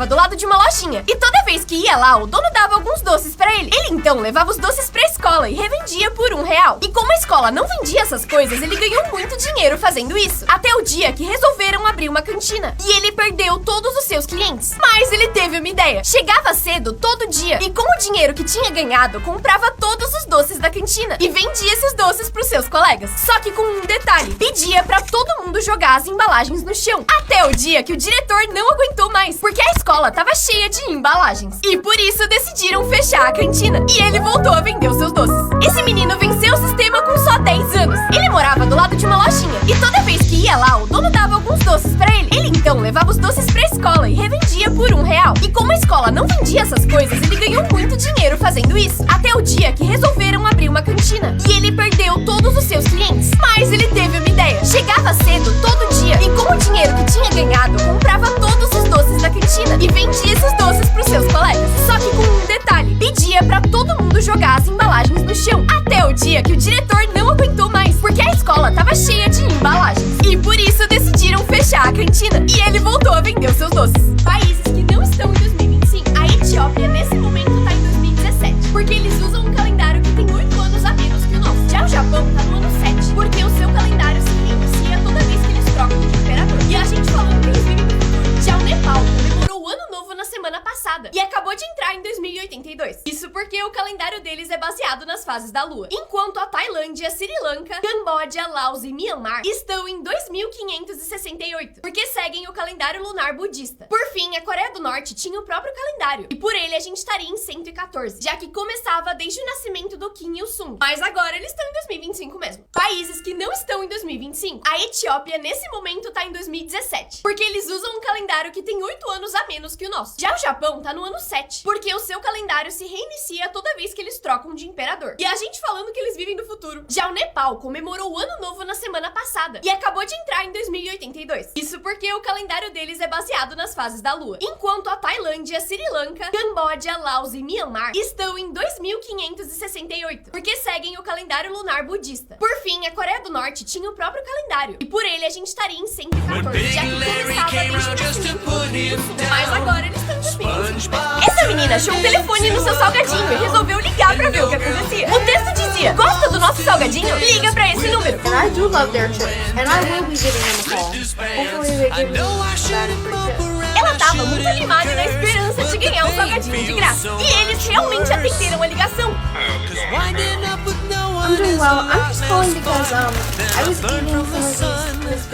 morava do lado de uma lojinha, e toda vez que ia lá, o dono dava alguns doces pra ele. Ele então levava os doces pra escola e revendia por R$1. E como a escola não vendia essas coisas, ele ganhou muito dinheiro fazendo isso. Até o dia que resolveram abrir uma cantina. E ele perdeu todos os seus clientes. Mas ele teve uma ideia. Chegava cedo todo dia e com o dinheiro que tinha ganhado, comprava todos os doces da cantina e vendia esses doces pros seus colegas. Só que com um detalhe, pedia pra todo mundo jogar as embalagens no chão. Até o dia que o diretor não aguentou mais, porque a escola tava cheia de embalagens. E por isso decidiram fechar a cantina. E ele voltou a vender os seus doces. Esse menino venceu o sistema com só 10 anos. Ele morava do lado de uma lojinha e toda vez que ia lá, o dono dava alguns doces pra ele. Ele então levava os doces pra escola e revendia por R$1. E como a escola não vendia essas coisas, ele ganhou muito dinheiro fazendo isso. Até o dia que resolveram abrir uma cantina. E ele perdeu todos os seus clientes. Mas ele teve uma ideia. Chegava cedo todo dia e com o dinheiro que tinha ganhado, comprava todos os doces da cantina e vendia esses doces pros seus colegas. Só que com um detalhe, pedia pra todo mundo jogar as embalagens no chão. Até o dia que o diretor não aguentou mais, porque a escola tava cheia de embalagens. E por isso decidiram fechar a cantina. E ele voltou a vender os seus doces. Países que não estão em 2025. A Etiópia nesse momento tá em 2017, porque eles usam um calendário que tem 8 anos a menos que o nosso. Já o Japão tá no ano 7, porque o seu calendário se reinicia toda vez que eles trocam de imperador. E a gente falando que eles vivem no futuro. Já o Nepal comemorou o ano novo na semana passada e acabou de entrar em 2082. Isso porque o calendário deles é baseado nas fases da lua. Enquanto a Tailândia, Sri Lanka, Camboja, Laos e Myanmar estão em 2568, porque seguem o calendário lunar budista. Por fim, a Coreia do Norte tinha o próprio calendário, e por ele a gente estaria em 114, já que começava desde o nascimento do Kim Il-sung. Mas agora eles estão em 2025 mesmo. Países que não estão em 2025. A Etiópia nesse momento tá em 2017, porque eles usam um calendário que tem 8 anos a menos que o nosso. Já o Japão tá no ano 7, porque o seu calendário se reinicia toda vez que eles trocam de imperador. E a gente falando que eles vivem no futuro. Já o Nepal comemorou o ano novo na semana passada e acabou de entrar em 2082. Isso porque o calendário deles é baseado nas fases da lua. Enquanto a Tailândia, Sri Lanka, Camboja, Laos e Myanmar estão em 2568, porque seguem o calendário lunar budista. Por fim, a Coreia do Norte tinha o próprio calendário, e por ele a gente estaria em 114, já que começava desde o nascimento do Kim Il-sung. Mas agora eles estão em 2025. Essa menina achou um telefone no seu salgadinho e resolveu ligar pra ver o que acontecia. O texto dizia: gosta do nosso salgadinho? Liga pra esse número. And I do love their chips, and I will be giving them a call. Hopefully they give me a bag of free chips. Ela tava muito animada e na esperança de ganhar um salgadinho de graça. E eles realmente atenderam a ligação. I'm doing well. I'm just calling because I was eating some of these Miss Vicky's jalapeno flavored chips,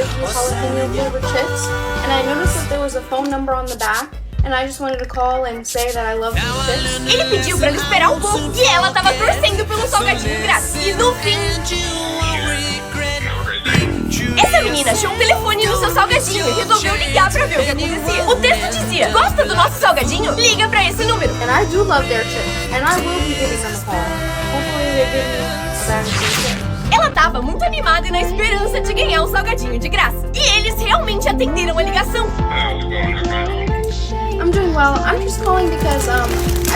and I noticed that there was a phone number on the back. And I just wanted to call and say that I love these chips. Ele pediu pra ela esperar um pouco e ela tava torcendo pelo salgadinho grátis. E no fim, essa menina achou um telefone no seu salgadinho e resolveu ligar pra ver o que acontecia. O texto dizia: gosta do nosso salgadinho? Liga pra esse número. And I do love their chips, and I will be giving them a call. Hopefully they give me a bag of free chips. Ela tava muito animada e na esperança de ganhar um salgadinho de graça. E eles realmente atenderam a ligação. I'm doing well. I'm just calling because I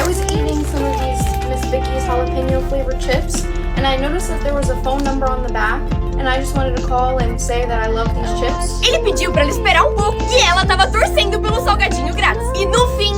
was eating some of these Miss Vicky's jalapeno flavored chips, and I noticed that there was a phone number on the back, and I just wanted to call and say that I love these chips. Ele pediu pra ela esperar um pouco e ela tava torcendo pelo salgadinho grátis. E no fim,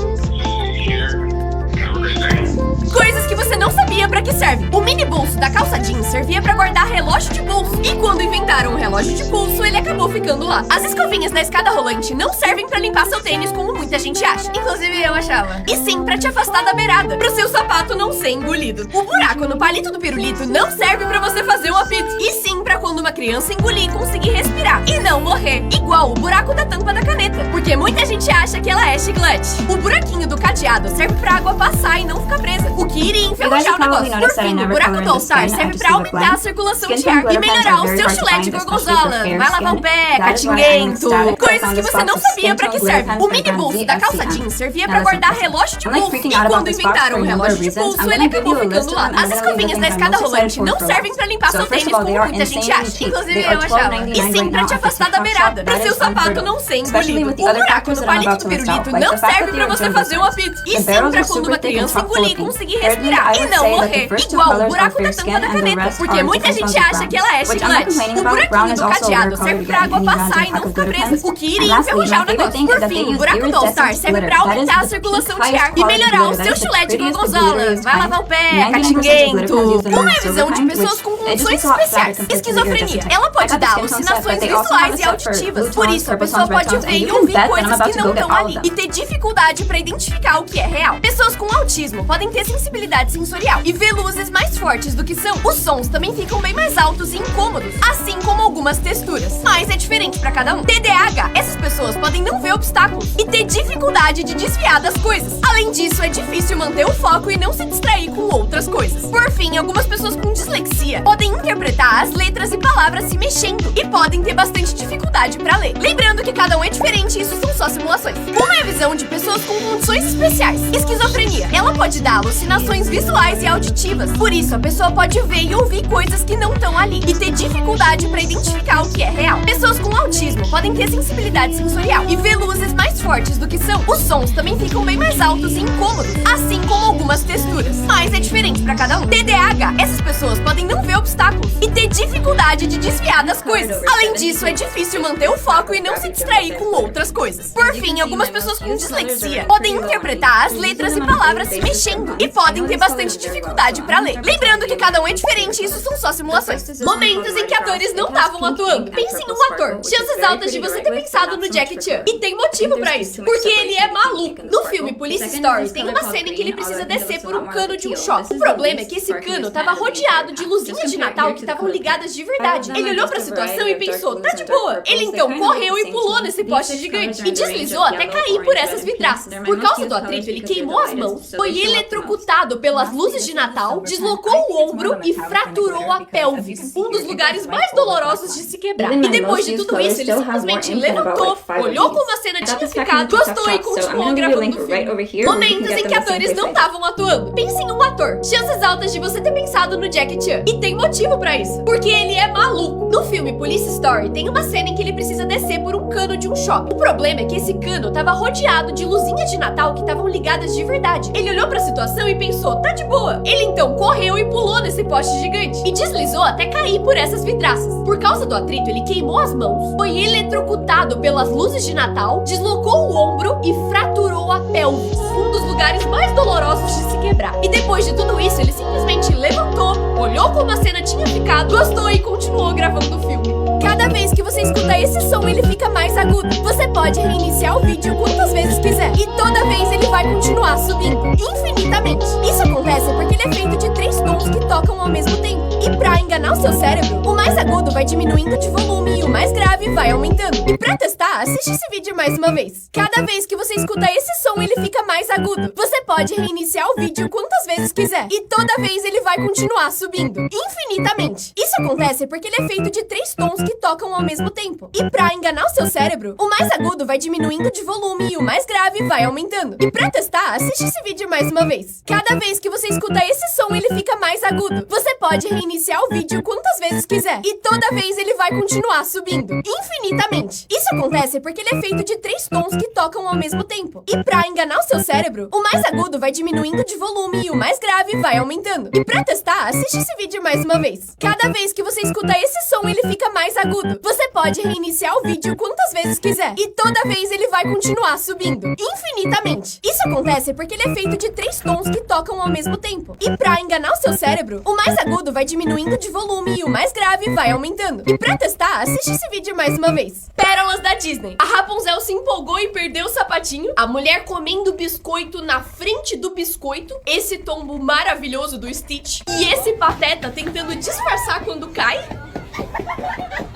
coisas que você não sabia pra que serve. O mini bolso da calça jeans servia pra guardar relógio de bolso. E quando inventaram o relógio de pulso, ele acabou ficando lá. As escovinhas na escada rolante não servem pra limpar seu tênis como muita gente acha. Inclusive eu achava. E sim pra te afastar da beirada, pro seu sapato não ser engolido. O buraco no palito do pirulito não serve pra você fazer um apito. E sim pra quando uma criança engolir e conseguir respirar e não morrer. Igual o buraco da tampa da caneta, porque muita gente acha que ela é chiclete. O buraquinho do cadeado serve pra água passar e não ficar presa, o que iria enferrujar o negócio. Por fim, o buraco do All-Star serve pra aumentar a circulação de ar e melhorar o seu chulete gorgonzola. Vai lavar o pé, catinguento. Coisas que você não sabia pra que serve. O mini bolso da calça jeans servia pra guardar relógio de pulso. E quando inventaram o relógio de pulso, ele acabou ficando lá. As escovinhas na escada rolante não servem pra limpar seu tênis como muita gente acha. Inclusive eu achava. E sim pra te afastar da beirada, pro seu sapato não ser engolido. O buraco no palito do pirulito não serve pra você fazer um apito. E sim pra quando uma criança engolir e conseguir conseguir respirar e não morrer. Igual o buraco da tampa da caneta. Porque muita gente acha que ela é chiclete. O buraquinho do cadeado serve pra água passar e não ficar presa, o que iria enferrujar o negócio. Por fim, o buraco do All-Star serve pra aumentar a circulação de ar e melhorar o seu chulé de gorgonzola. Vai lavar o pé, catinguento. Uma é a visão de pessoas com condições especiais. Esquizofrenia. Ela pode dar alucinações visuais e auditivas. Por isso, a pessoa pode ver e ouvir coisas que não estão ali e ter dificuldade pra identificar o que é real. Pessoas com autismo podem ter sensibilidade sensorial e ver luzes mais fortes do que são. Os sons também ficam bem mais altos e incômodos, assim como algumas texturas. Mas é diferente pra cada um. TDAH. Essas pessoas podem não ver obstáculos e ter dificuldade de desviar das coisas. Além disso, é difícil manter o foco e não se distrair com outras coisas. Por fim, algumas pessoas com dislexia podem interpretar as letras e palavras se mexendo e podem ter bastante dificuldade pra ler. Lembrando que cada um é diferente e isso são só simulações. Uma é a visão de pessoas com condições especiais. Esquizofrenia. Ela pode dar alucinações visuais e auditivas. Por isso, a pessoa pode ver e ouvir coisas que não estão ali e ter dificuldade pra identificar o que é real. Pessoas com autismo podem ter sensibilidade sensorial e ver luzes mais fortes do que são. Os sons também ficam bem mais altos e incômodos, assim como algumas texturas. Mas é diferente pra cada um. TDAH. Essas pessoas podem não ver obstáculos e ter dificuldade de desviar das coisas. Além disso, é difícil manter o foco e não se distrair com outras coisas. Por fim, algumas pessoas com dislexia podem interpretar as letras e palavras se mexendo e podem ter bastante dificuldade pra ler. Lembrando que cada um é diferente e isso são só simulações. Momentos em que atores não estavam atuando. Pense em um ator. Chances altas de você ter pensado no Jackie Chan. E tem motivo pra isso, porque ele é maluco. No filme Police Story, tem uma cena em que ele precisa descer por um cano de um shopping. O problema é que esse cano tava rodeado de luzinhas de Natal que estavam ligadas de verdade. Ele olhou pra situação e pensou, tá de boa. Ele então correu e pulou nesse poste gigante e deslizou até cair por essas vidraças. Por causa do atrito, ele queimou as mãos, foi eletrocutado pelas luzes de Natal, deslocou o ombro e fraturou a pelvis, um dos lugares mais dolorosos de se quebrar. E depois de tudo isso, ele simplesmente levantou, olhou como a cena tinha ficado, gostou e continuou gravando o filme. Momentos em que atores não estavam atuando. Pense em um ator. Chances altas de você ter pensado no Jackie Chan. E tem motivo pra isso, porque ele é maluco. No filme Police Story, tem uma cena em que ele precisa descer por um cano de um shopping. O problema é que esse cano tava rodeado de luzinhas de Natal que estavam ligadas de verdade. Ele olhou pra situação e pensou, tá de boa. Ele então correu e pulou nesse poste gigante e deslizou até cair por essas vidraças. Por causa do atrito, ele queimou as mãos, foi eletrocutado pelas luzes de Natal, deslocou o ombro e fraturou a pelvis, um dos lugares mais dolorosos de se quebrar. E depois de tudo isso, ele simplesmente levantou, olhou como a cena tinha ficado, gostou e continuou gravando o filme. Cada vez que você escuta esse som, ele fica mais agudo. Você pode reiniciar o vídeo quantas vezes quiser e toda vez ele vai continuar subindo, infinitamente. Isso acontece porque ele é feito de 3 tons que tocam ao mesmo tempo. E pra enganar o seu cérebro, o mais agudo vai diminuindo de volume e o mais grave vai aumentando. E pra testar, assiste esse vídeo mais uma vez. Cada vez que você escuta esse som, ele fica mais agudo. Você pode reiniciar o vídeo quantas vezes quiser e toda vez ele vai continuar subindo, infinitamente. Isso acontece porque ele é feito de 3 tons que tocam ao mesmo tempo. E pra enganar o seu cérebro, o mais agudo vai diminuindo de volume e o mais grave vai aumentando. E pra testar, assiste esse vídeo mais uma vez. Cada vez que você escuta esse som, ele fica mais agudo. Você pode reiniciar o vídeo quantas vezes quiser e toda vez ele vai continuar subindo, infinitamente. Isso acontece porque ele é feito de 3 tons que tocam ao mesmo tempo. E pra enganar o seu cérebro, o mais agudo vai diminuindo de volume e o mais grave vai aumentando. E pra testar, assiste esse vídeo mais uma vez. Cada vez que você escuta esse som, ele fica mais agudo. Você pode reiniciar o vídeo quantas vezes quiser e toda vez ele vai continuar subindo, infinitamente. Isso acontece porque ele é feito de 3 tons que tocam ao mesmo tempo. E pra enganar o seu cérebro, o mais agudo vai diminuindo de volume e o mais grave vai aumentando. E pra testar, assiste esse vídeo mais uma vez. Pérolas da Disney. A Rapunzel se empolgou e perdeu o sapatinho. A mulher comendo biscoito na frente do biscoito. Esse tombo maravilhoso do Stitch. E esse pateta tentando disfarçar quando cai.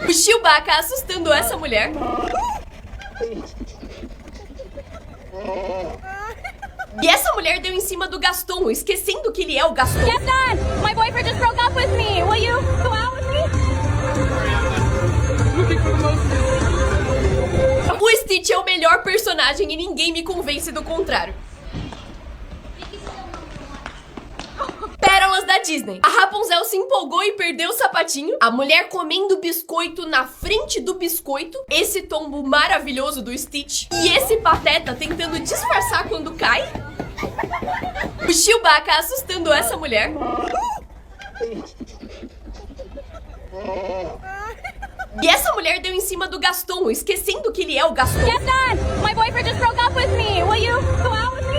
O Chewbacca assustando essa mulher. E essa mulher deu em cima do Gaston, esquecendo que ele é o Gaston. Gaston, my boyfriend just broke up with me. Will you go out with me? O Stitch é o melhor personagem e ninguém me convence do contrário. Pérolas da Disney. A Rapunzel se empolgou e perdeu o sapatinho. A mulher comendo biscoito na frente do biscoito. Esse tombo maravilhoso do Stitch. E esse Pateta tentando disfarçar quando cai. O Chewbacca assustando essa mulher. E essa mulher deu em cima do Gaston, esquecendo que ele é o Gaston. Get done! My boyfriend just broke up with me. Will you go out with me?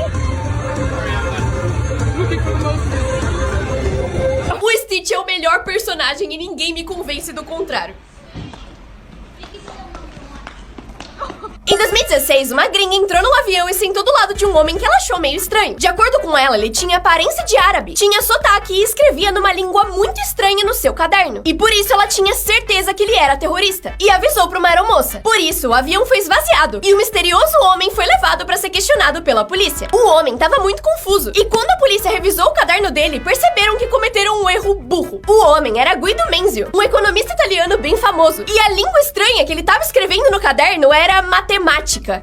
O Stitch é o melhor personagem e ninguém me convence do contrário. Em 2016, uma gringa entrou num avião e sentou do lado de um homem que ela achou meio estranho. De acordo com ela, ele tinha aparência de árabe, tinha sotaque e escrevia numa língua muito estranha no seu caderno. E por isso ela tinha certeza que ele era terrorista. E avisou pra uma aeromoça. Por isso, o avião foi esvaziado e o misterioso homem foi levado pra ser questionado pela polícia. O homem tava muito confuso. E quando a polícia revisou o caderno dele, perceberam que cometeram um erro burro. O homem era Guido Menzio, um economista italiano bem famoso. E a língua estranha que ele tava escrevendo no caderno era matemática.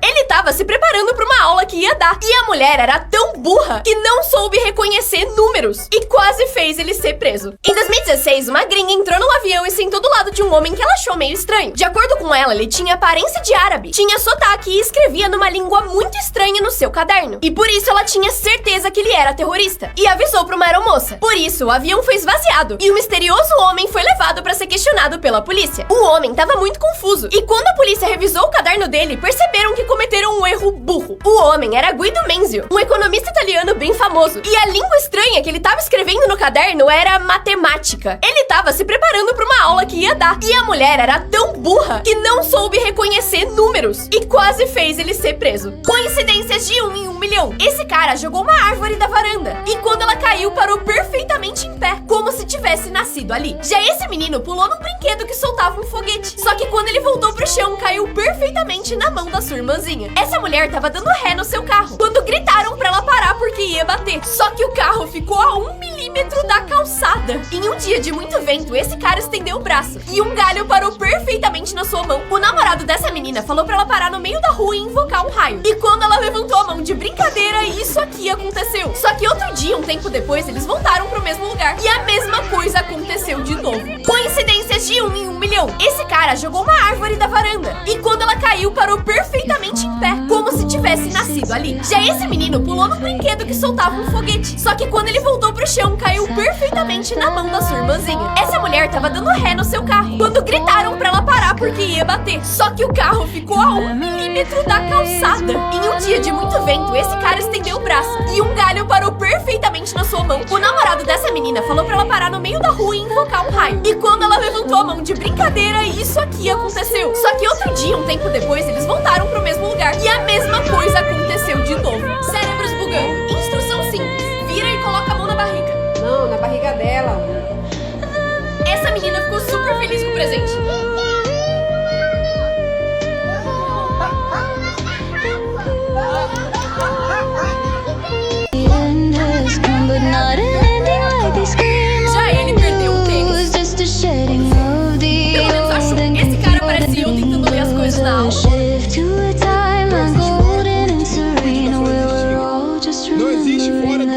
Ele tava se preparando pra uma aula que ia dar. E a mulher era tão burra que não soube reconhecer números e quase fez ele ser preso. Em 2016, uma gringa entrou num avião e sentou do lado de um homem que ela achou meio estranho. De acordo com ela, ele tinha aparência de árabe, tinha sotaque e escrevia numa língua muito estranha no seu caderno. E por isso ela tinha certeza que ele era terrorista. E avisou pra uma aeromoça. Por isso, o avião foi esvaziado e o misterioso homem foi levado pra ser questionado pela polícia. O homem tava muito confuso. E quando a polícia revisou o caderno dele, perceberam que cometeram um erro burro. O homem era Guido Menzio, um economista italiano bem famoso. E a língua estranha que ele tava escrevendo no caderno era matemática. Ele tava se preparando pra uma aula que ia dar. E a mulher era tão burra que não soube reconhecer números e quase fez ele ser preso. Coincidências de 1 em 1 milhão. Esse cara jogou uma árvore da varanda e quando ela caiu, parou perfeitamente em pé, como se tivesse nascido ali. Já esse menino pulou num brinquedo que soltava um foguete. Só que quando ele voltou pro chão, caiu perfeitamente na mão da sua irmãzinha. Essa mulher tava dando ré no seu carro quando gritaram pra ela parar porque ia bater. Só que o carro ficou a 1 milímetro da calçada. Em um dia de muito vento, esse cara estendeu o braço e um galho parou perfeitamente na sua mão. O namorado dessa menina falou pra ela parar no meio da rua e invocar um raio. E quando ela levantou a mão de brincadeira, isso aqui aconteceu. Só que outro dia, um tempo depois, eles voltaram pro mesmo lugar e a mesma coisa aconteceu de novo. Coincidências de 1 em 1 milhão. Esse cara jogou uma árvore da varanda e quando ela caiu, parou perfeitamente em pé, como se tivesse nascido ali. Já esse menino pulou num brinquedo que soltava um foguete. Só que quando ele voltou pro chão, caiu perfeitamente na mão da sua irmãzinha. Essa mulher tava dando ré no seu carro quando gritaram pra ela parar porque ia bater. Só que o carro ficou a 1 milímetro da calçada. Em um dia de muito vento, esse cara estendeu o braço e um galho parou perfeitamente na sua mão. O namorado dessa menina falou pra ela parar no meio da rua e invocar um raio. E quando ela levantou a mão de brincadeira, isso aqui aconteceu. Só que outro dia, um tempo depois, eles voltaram pro mesmo lugar e a mesma coisa aconteceu de novo. Cérebros bugando. Instrução simples. Vira e coloca a mão na barriga. Não, na barriga dela. Essa menina ficou super feliz com o presente. Já ele perdeu o tênis. Pelo menos achou. Esse cara parecia eu tentando ler as coisas na aula. Não existe fora do...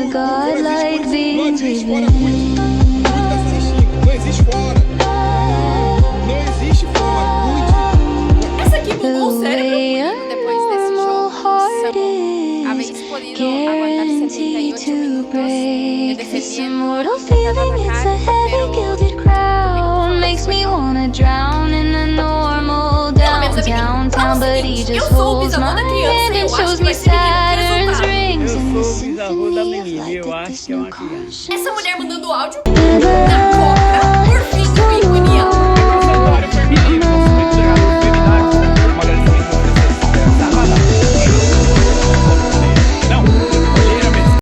Não existe fora muito. Não existe fora. Não existe fora muito. Essa aqui bugou o cérebro. Depois desse jogo, Samu havia escolhido aguantar 78 minutos. Eu defendia Pelo menos a menina. Fala o seguinte, eu sou o bisavô da criança e eu acho que vai ser menino que resultado. Eu sou o bisavô da menina e eu acho que é uma criança. Essa mulher mandando áudio.